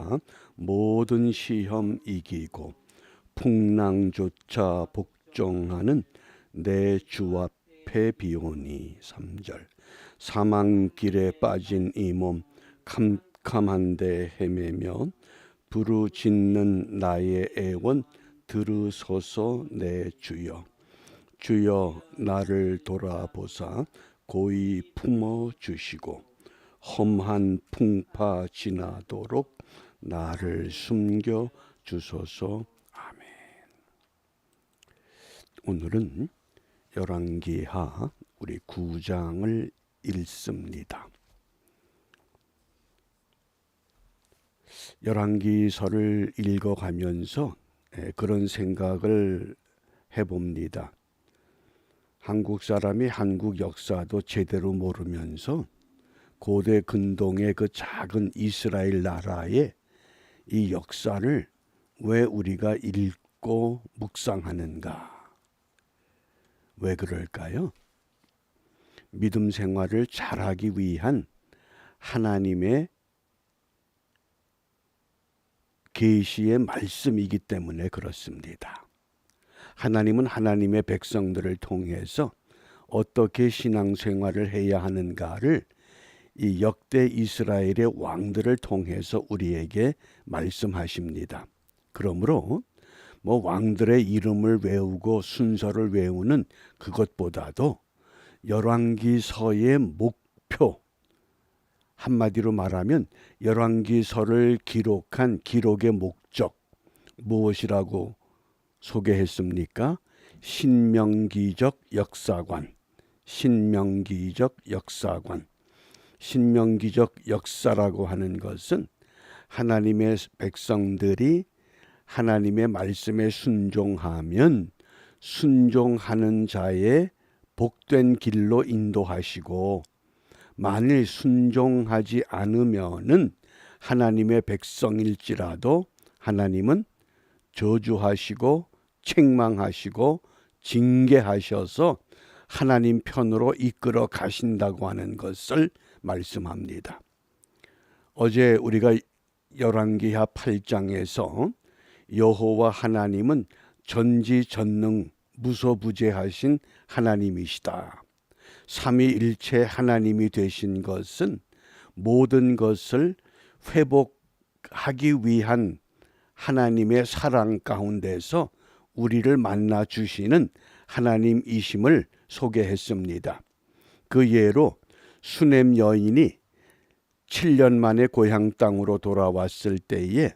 내가 모든 시험 이기고 풍랑조차 복종하는 내 주 앞에 비오니. 3절. 사망길에 빠진 이 몸 캄캄한데 헤매며 부르짖는 나의 애원 들으소서. 내 주여, 주여 나를 돌아보사 고이 품어 주시고 험한 풍파 지나도록 나를 숨겨 주소서. 아멘. 오늘은 열왕기하 우리 9장을 읽습니다. 열왕기서를 읽어가면서 그런 생각을 해봅니다. 한국 사람이 한국 역사도 제대로 모르면서 고대 근동의 그 작은 이스라엘 나라의 이 역사를 왜 우리가 읽고 묵상하는가? 왜 그럴까요? 믿음 생활을 잘하기 위한 하나님의 계시의 말씀이기 때문에 그렇습니다. 하나님은 하나님의 백성들을 통해서 어떻게 신앙생활을 해야 하는가를 이 역대 이스라엘의 왕들을 통해서 우리에게 말씀하십니다. 그러므로 왕들의 이름을 외우고 순서를 외우는 그것보다도 열왕기서의 목표, 한마디로 말하면 열왕기서를 기록한 기록의 목적 무엇이라고 소개했습니까? 신명기적 역사관, 신명기적 역사관. 신명기적 역사라고 하는 것은 하나님의 백성들이 하나님의 말씀에 순종하면 순종하는 자의 복된 길로 인도하시고, 만일 순종하지 않으면은 하나님의 백성일지라도 하나님은 저주하시고 책망하시고 징계하셔서 하나님 편으로 이끌어 가신다고 하는 것을 말씀합니다. 어제 우리가 열왕기하 8장에서 여호와 하나님은 전지전능 무소부재하신 하나님이시다. 삼위일체 하나님이 되신 것은 모든 것을 회복하기 위한 하나님의 사랑 가운데서 우리를 만나 주시는 하나님이심을 소개했습니다. 그 예로 수넴 여인이 7년 만에 고향 땅으로 돌아왔을 때에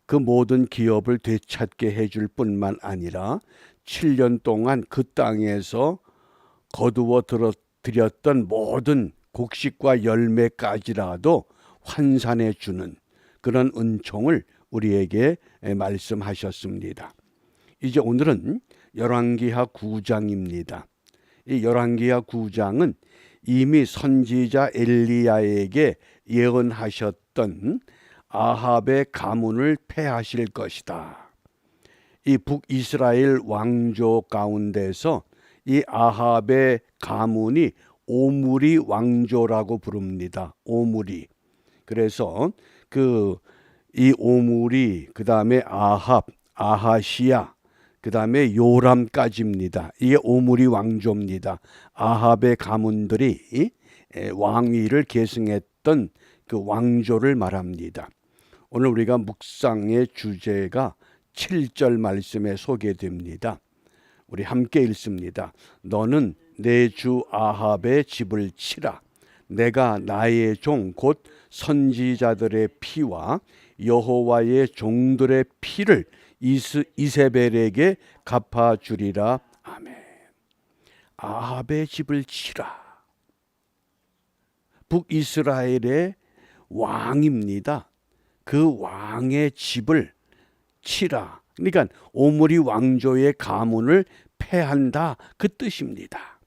그 모든 기업을 되찾게 해줄 뿐만 아니라 7년 동안 그 땅에서 거두어 들였던 모든 곡식과 열매까지라도 환산해 주는 그런 은총을 우리에게 말씀하셨습니다. 이제 오늘은 열왕기하 9장입니다. 이 열왕기하 9장은 이미 선지자 엘리야에게 예언하셨던 아합의 가문을 패하실 것이다. 이 북이스라엘 왕조 가운데서 이 아합의 가문이 오므리 왕조라고 부릅니다. 오므리. 그래서 이 오므리, 그 다음에 아합, 아하시야, 그 다음에 요람까지입니다. 이게 오므리 왕조입니다. 아합의 가문들이 왕위를 계승했던 그 왕조를 말합니다. 오늘 우리가 묵상의 주제가 7절 말씀에 소개됩니다. 우리 함께 읽습니다. 너는 내 주 아합의 집을 치라. 내가 나의 종 곧 선지자들의 피와 여호와의 종들의 피를 이세벨에게 갚아주리라. 아멘. 아합의 집을 치라. 북이스라엘의 왕입니다. 그 왕의 집을 치라. 그러니까 오므리 왕조의 가문을 패한다, 그 뜻입니다.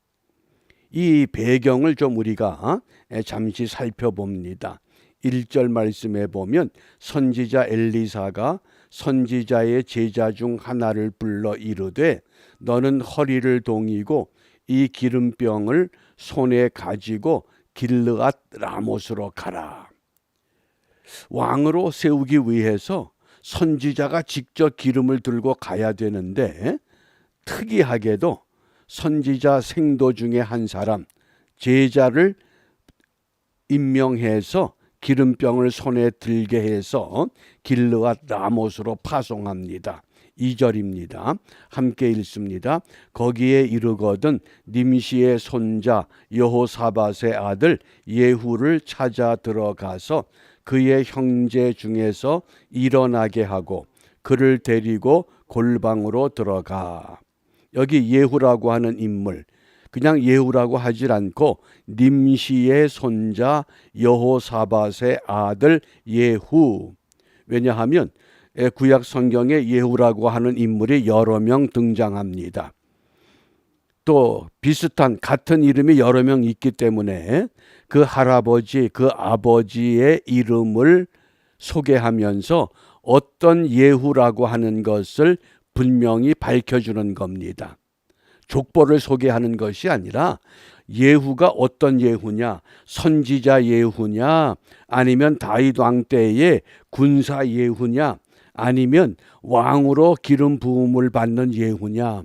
이 배경을 좀 우리가 잠시 살펴봅니다. 1절 말씀에 보면 선지자 엘리사가 선지자의 제자 중 하나를 불러 이르되 너는 허리를 동이고 이 기름병을 손에 가지고 길르앗 라못으로 가라. 왕으로 세우기 위해서 선지자가 직접 기름을 들고 가야 되는데, 특이하게도 선지자 생도 중에 한 사람, 제자를 임명해서 기름병을 손에 들게 해서 길르앗 라못으로 파송합니다. 2절입니다. 함께 읽습니다. 거기에 이르거든 님시의 손자 여호사밧의 아들 예후를 찾아 들어가서 그의 형제 중에서 일어나게 하고 그를 데리고 골방으로 들어가. 여기 예후라고 하는 인물, 그냥 예후라고 하질 않고 님시의 손자 여호사밧의 아들 예후. 왜냐하면 구약 성경에 예후라고 하는 인물이 여러 명 등장합니다. 또 비슷한 같은 이름이 여러 명 있기 때문에 그 할아버지, 그 아버지의 이름을 소개하면서 어떤 예후라고 하는 것을 분명히 밝혀주는 겁니다. 족보를 소개하는 것이 아니라 예후가 어떤 예후냐, 선지자 예후냐, 아니면 다윗 왕 때의 군사 예후냐, 아니면 왕으로 기름 부음을 받는 예후냐,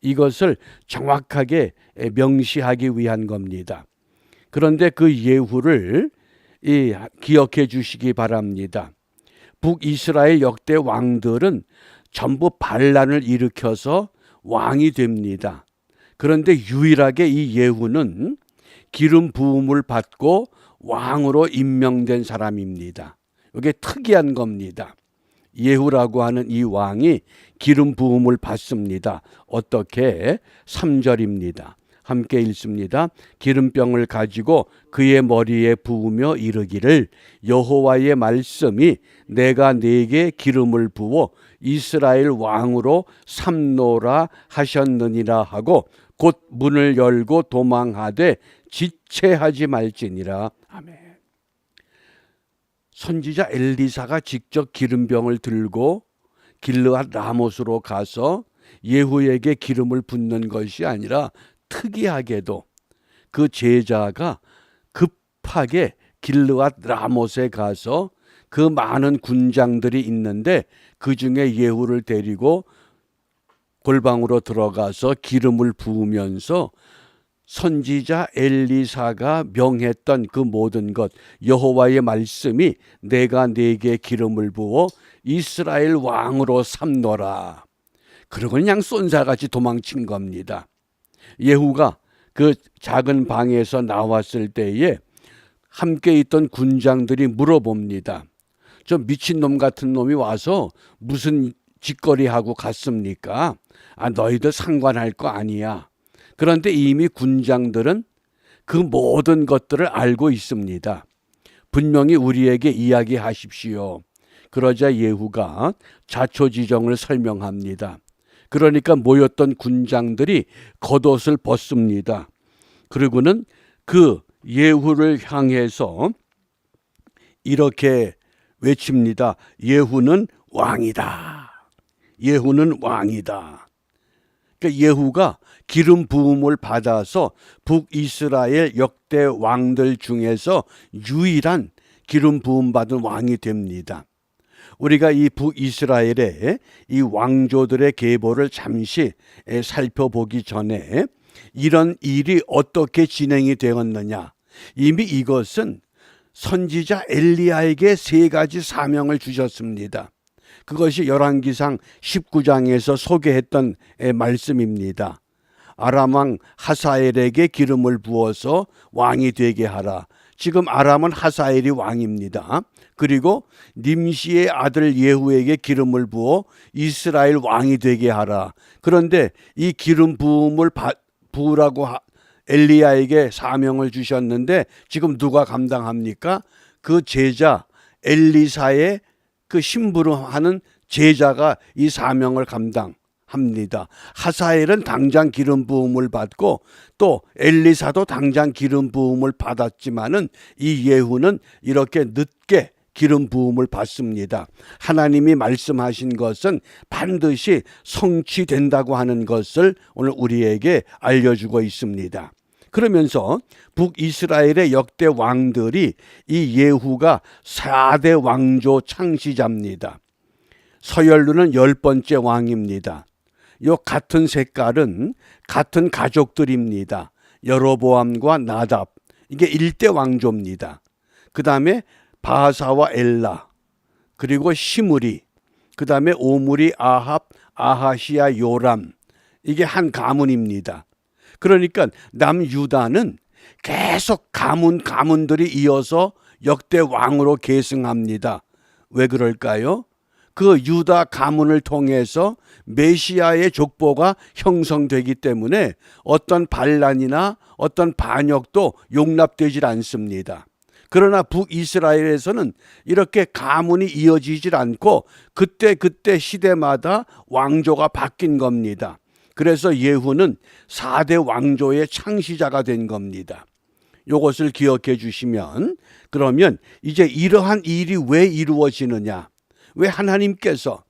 이것을 정확하게 명시하기 위한 겁니다. 그런데 그 예후를 기억해 주시기 바랍니다. 북이스라엘 역대 왕들은 전부 반란을 일으켜서 왕이 됩니다. 그런데 유일하게 이 예후는 기름 부음을 받고 왕으로 임명된 사람입니다. 이게 특이한 겁니다. 예후라고 하는 이 왕이 기름 부음을 받습니다. 어떻게? 3절입니다. 함께 읽습니다. 기름병을 가지고 그의 머리에 부으며 이르기를 여호와의 말씀이 내가 네게 기름을 부어 이스라엘 왕으로 삼노라 하셨느니라 하고 곧 문을 열고 도망하되 지체하지 말지니라. 아멘. 선지자 엘리사가 직접 기름병을 들고 길르앗 라못으로 가서 예후에게 기름을 붓는 것이 아니라 특이하게도 그 제자가 급하게 길르앗 라못에 가서 그 많은 군장들이 있는데 그 중에 예후를 데리고 골방으로 들어가서 기름을 부으면서 선지자 엘리사가 명했던 그 모든 것, 여호와의 말씀이 내가 네게 기름을 부어 이스라엘 왕으로 삼노라. 그러고 그냥 쏜사같이 도망친 겁니다. 예후가 그 작은 방에서 나왔을 때에 함께 있던 군장들이 물어봅니다. 저 미친놈 같은 놈이 와서 무슨 짓거리하고 갔습니까? 너희들 상관할 거 아니야. 그런데 이미 군장들은 그 모든 것들을 알고 있습니다. 분명히 우리에게 이야기하십시오. 그러자 예후가 자초지정을 설명합니다. 그러니까 모였던 군장들이 겉옷을 벗습니다. 그리고는 그 예후를 향해서 이렇게 외칩니다. 예후는 왕이다. 예후는 왕이다. 그러니까 예후가 기름 부음을 받아서 북이스라엘 역대 왕들 중에서 유일한 기름 부음 받은 왕이 됩니다. 우리가 이 북이스라엘의 이 왕조들의 계보를 잠시 살펴보기 전에 이런 일이 어떻게 진행이 되었느냐, 이미 이것은 선지자 엘리야에게 3가지 사명을 주셨습니다. 그것이 열왕기상 19장에서 소개했던 말씀입니다. 아람 왕 하사엘에게 기름을 부어서 왕이 되게 하라. 지금 아람은 하사엘이 왕입니다. 그리고 님시의 아들 예후에게 기름을 부어 이스라엘 왕이 되게 하라. 그런데 이 기름 부음을 부으라고 엘리야에게 사명을 주셨는데 지금 누가 감당합니까? 그 제자 엘리사의 그 심부름하는 제자가 이 사명을 감당합니다. 하사엘은 당장 기름 부음을 받고 또 엘리사도 당장 기름 부음을 받았지만은 이 예후는 이렇게 늦게 기름 부음을 받습니다. 하나님이 말씀하신 것은 반드시 성취된다고 하는 것을 오늘 우리에게 알려주고 있습니다. 그러면서 북이스라엘의 역대 왕들이 이 예후가 4대 왕조 창시자입니다. 서열로는 10번째 왕입니다. 요 같은 색깔은 같은 가족들입니다. 여로보암과 나답, 이게 1대 왕조입니다. 그 다음에 바하사와 엘라, 그리고 시므리, 그 다음에 오므리, 아합, 아하시아, 요람, 이게 한 가문입니다. 그러니까 남유다는 계속 가문들이 이어서 역대 왕으로 계승합니다. 왜 그럴까요? 그 유다 가문을 통해서 메시아의 족보가 형성되기 때문에 어떤 반란이나 어떤 반역도 용납되질 않습니다. 그러나 북이스라엘에서는 이렇게 가문이 이어지질 않고 그때 시대마다 왕조가 바뀐 겁니다. 그래서 예후는 4대 왕조의 창시자가 된 겁니다. 이것을 기억해 주시면, 그러면 이제 이러한 일이 왜 이루어지느냐? 왜 하나님께서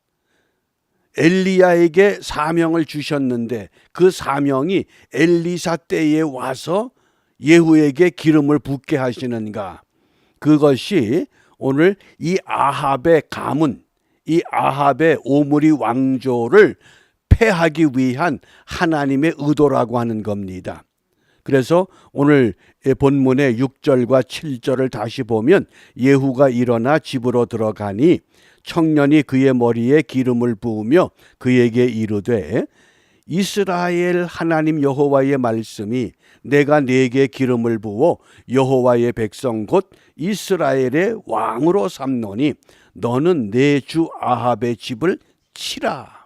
엘리야에게 사명을 주셨는데 그 사명이 엘리사 때에 와서 예후에게 기름을 붓게 하시는가? 그것이 오늘 이 아합의 가문, 이 아합의 오므리 왕조를 패하기 위한 하나님의 의도라고 하는 겁니다. 그래서 오늘 본문의 6절과 7절을 다시 보면 예후가 일어나 집으로 들어가니 청년이 그의 머리에 기름을 부으며 그에게 이르되 이스라엘 하나님 여호와의 말씀이 내가 네게 기름을 부어 여호와의 백성 곧 이스라엘의 왕으로 삼노니 너는 내 주 아합의 집을 치라.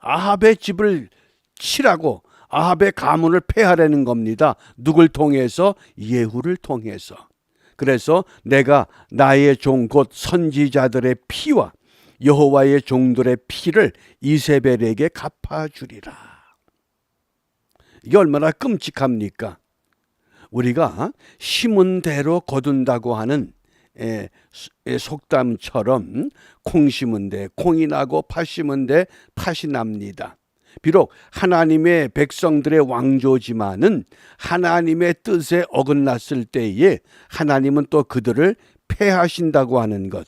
아합의 집을 치라고, 아합의 가문을 폐하라는 겁니다. 누굴 통해서? 예후를 통해서. 그래서 내가 나의 종 곧 선지자들의 피와 여호와의 종들의 피를 이세벨에게 갚아주리라. 이게 얼마나 끔찍합니까? 우리가 심은 대로 거둔다고 하는 속담처럼 콩 심은 데 콩이 나고 팥 심은 데 팥이 납니다. 비록 하나님의 백성들의 왕조지만은 하나님의 뜻에 어긋났을 때에 하나님은 또 그들을 패하신다고 하는 것.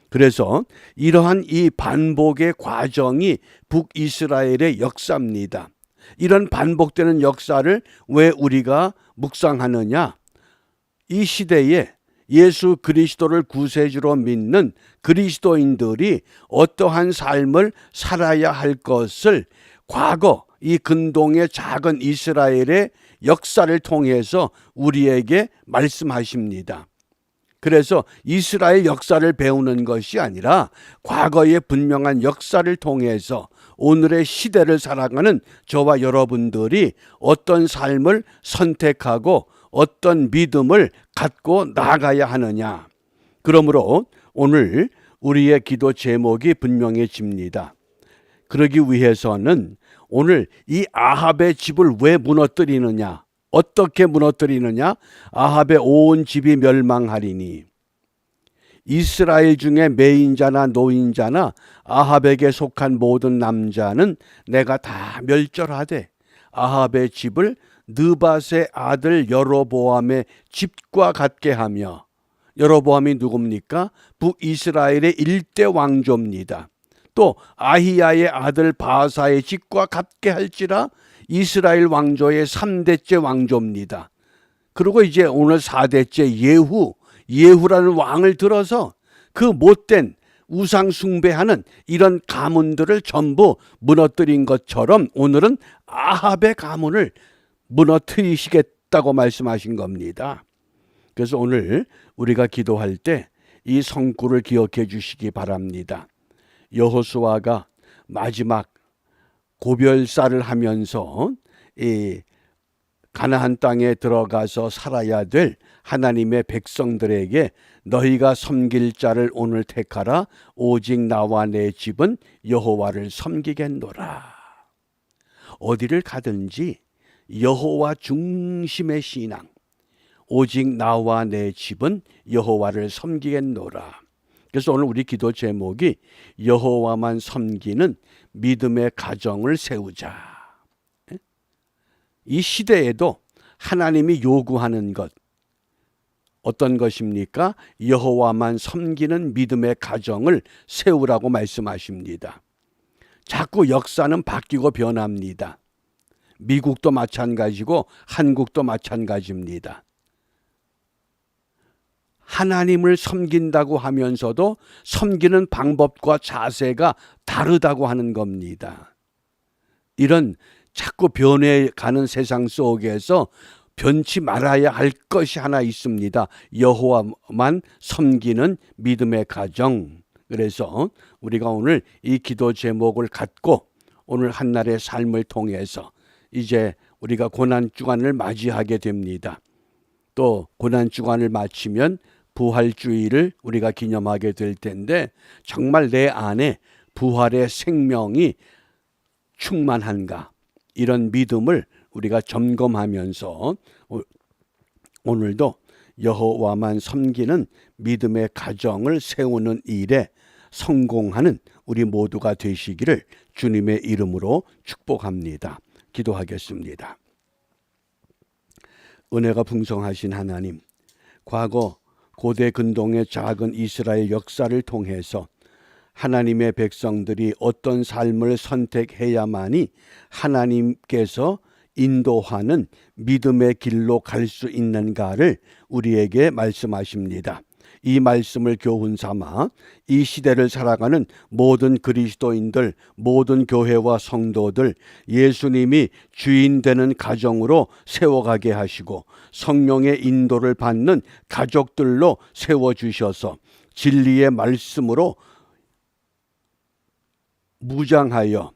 그래서 이러한 이 반복의 과정이 북이스라엘의 역사입니다. 이런 반복되는 역사를 왜 우리가 묵상하느냐? 이 시대에 예수 그리스도를 구세주로 믿는 그리스도인들이 어떠한 삶을 살아야 할 것을 과거 이 근동의 작은 이스라엘의 역사를 통해서 우리에게 말씀하십니다. 그래서 이스라엘 역사를 배우는 것이 아니라 과거의 분명한 역사를 통해서 오늘의 시대를 살아가는 저와 여러분들이 어떤 삶을 선택하고 어떤 믿음을 갖고 나아가야 하느냐. 그러므로 오늘 우리의 기도 제목이 분명해집니다. 그러기 위해서는 오늘 이 아합의 집을 왜 무너뜨리느냐? 어떻게 무너뜨리느냐? 아합의 온 집이 멸망하리니. 이스라엘 중에 매인자나 노인자나 아합에게 속한 모든 남자는 내가 다 멸절하되 아합의 집을 느밧의 아들 여로보암의 집과 같게 하며, 여로보암이 누굽니까? 북이스라엘의 1대 왕조입니다. 또 아히야의 아들 바하사의 집과 같게 할지라 이스라엘 왕조의 3대째 왕조입니다. 그리고 이제 오늘 4대째 예후라는 왕을 들어서 그 못된 우상 숭배하는 이런 가문들을 전부 무너뜨린 것처럼 오늘은 아합의 가문을 무너뜨리시겠다고 말씀하신 겁니다. 그래서 오늘 우리가 기도할 때 이 성구를 기억해 주시기 바랍니다. 여호수아가 마지막 고별사를 하면서 이 가나안 땅에 들어가서 살아야 될 하나님의 백성들에게 너희가 섬길 자를 오늘 택하라. 오직 나와 내 집은 여호와를 섬기겠노라. 어디를 가든지 여호와 중심의 신앙, 오직 나와 내 집은 여호와를 섬기겠노라. 그래서 오늘 우리 기도 제목이 여호와만 섬기는 믿음의 가정을 세우자. 이 시대에도 하나님이 요구하는 것 어떤 것입니까? 여호와만 섬기는 믿음의 가정을 세우라고 말씀하십니다. 자꾸 역사는 바뀌고 변합니다. 미국도 마찬가지고 한국도 마찬가지입니다. 하나님을 섬긴다고 하면서도 섬기는 방법과 자세가 다르다고 하는 겁니다. 이런 자꾸 변해가는 세상 속에서 변치 말아야 할 것이 하나 있습니다. 여호와만 섬기는 믿음의 가정. 그래서 우리가 오늘 이 기도 제목을 갖고 오늘 한날의 삶을 통해서 이제 우리가 고난주간을 맞이하게 됩니다. 또 고난주간을 마치면 부활주의를 우리가 기념하게 될 텐데 정말 내 안에 부활의 생명이 충만한가 이런 믿음을 우리가 점검하면서 오늘도 여호와만 섬기는 믿음의 가정을 세우는 일에 성공하는 우리 모두가 되시기를 주님의 이름으로 축복합니다. 기도하겠습니다. 은혜가 풍성하신 하나님, 과거 고대 근동의 작은 이스라엘 역사를 통해서 하나님의 백성들이 어떤 삶을 선택해야만이 하나님께서 인도하는 믿음의 길로 갈 수 있는가를 우리에게 말씀하십니다. 이 말씀을 교훈 삼아 이 시대를 살아가는 모든 그리스도인들, 모든 교회와 성도들, 예수님이 주인 되는 가정으로 세워가게 하시고 성령의 인도를 받는 가족들로 세워주셔서 진리의 말씀으로 무장하여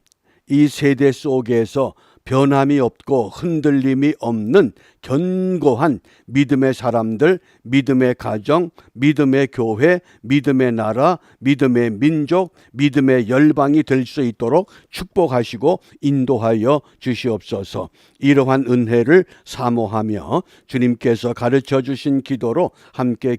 이 세대 속에서 변함이 없고 흔들림이 없는 견고한 믿음의 사람들, 믿음의 가정, 믿음의 교회, 믿음의 나라, 믿음의 민족, 믿음의 열방이 될 수 있도록 축복하시고 인도하여 주시옵소서. 이러한 은혜를 사모하며 주님께서 가르쳐 주신 기도로 함께